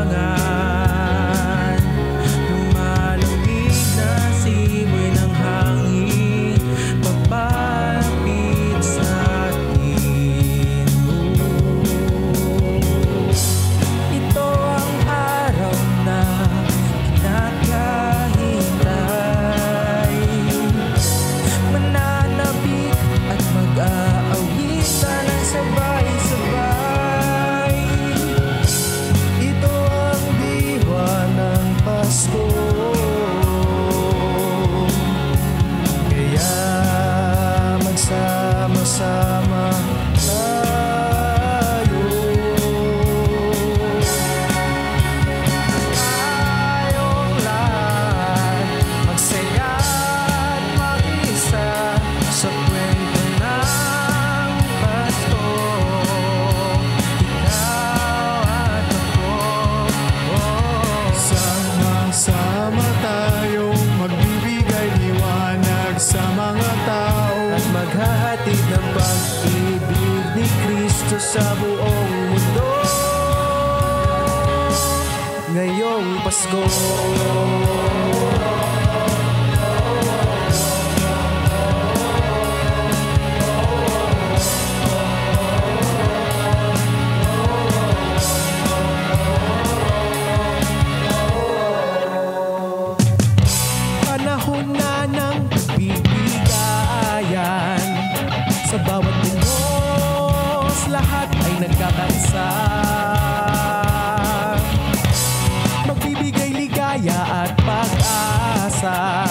silangan. Lumalamig na simoy ng hangin, papalapit sa atin. Ito ang araw na kinakahintay, mananabik at mag-aawitan ng sabay-sabay. Ito ang diwa ng Pasko, kaya magsama-sama tayo. Tayong lahat magsaya at mag-isa sa kwento ng Pasko. Ikaw at ako, sama-sama tayong magbibigay liwanag sa mga tao at maghahatid ng pag-ibig ni Kristo sa buong mundo ngayong Pasko. Panahon na ng bibigayan, sa bawat unos lahat ay nagkakaisa. Magbibigay ligaya at pag-asa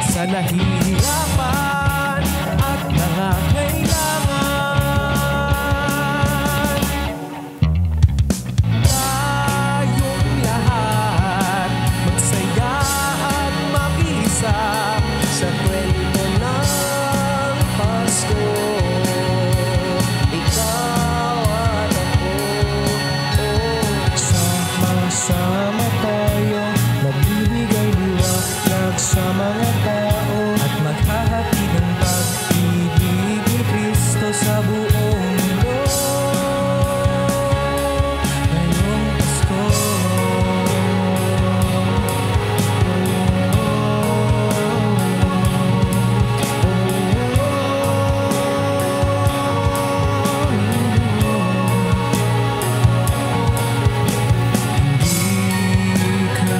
sa nahihirapan at nangangailangan. Tayong lahat magsaya at mag-isa sa kwento ng Pasko. Ikaw at ako, sama-sama tayo magbibigay liwanag sa mga tao at maghahatid ng pag-ibig ni Kristo sa buong mundo ngayong Pasko. Hindi ka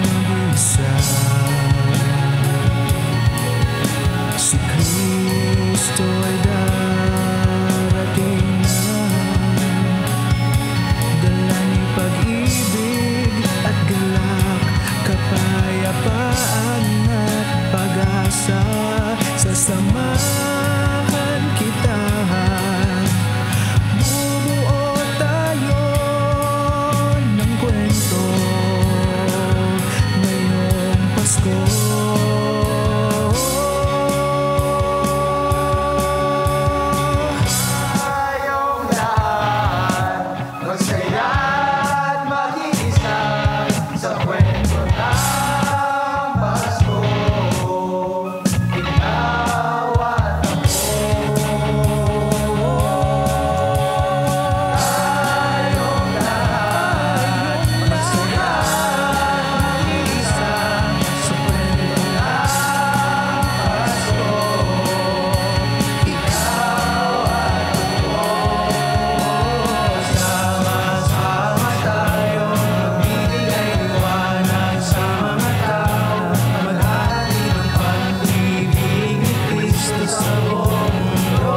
mag-isa, si Kristo ay darating na, dala ni pag-ibig at galak, kapayapaan at pag-asa. Sasamahan kita, bumuo tayo ng kwento ngayong Pasko. Tayong lahat magsaya at mag-iisa sa kwento ng Pasko. Ikaw at ako, tayong lahat magsaya at mag-iisa sa kwento ng Pasko. Ikaw at ako, sama-sama tayo magbibigay liwanag sa mga tao, maghahatid ng pag-ibig ni Kristo sa buong mundo.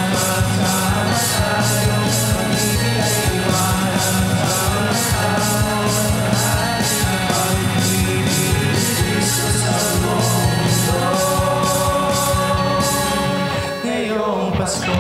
Sama-sama tayo magbibigay liwanag sa mga tao, maghahatid ng pag-ibig ni Kristo sa buong mundo ngayong Pasko.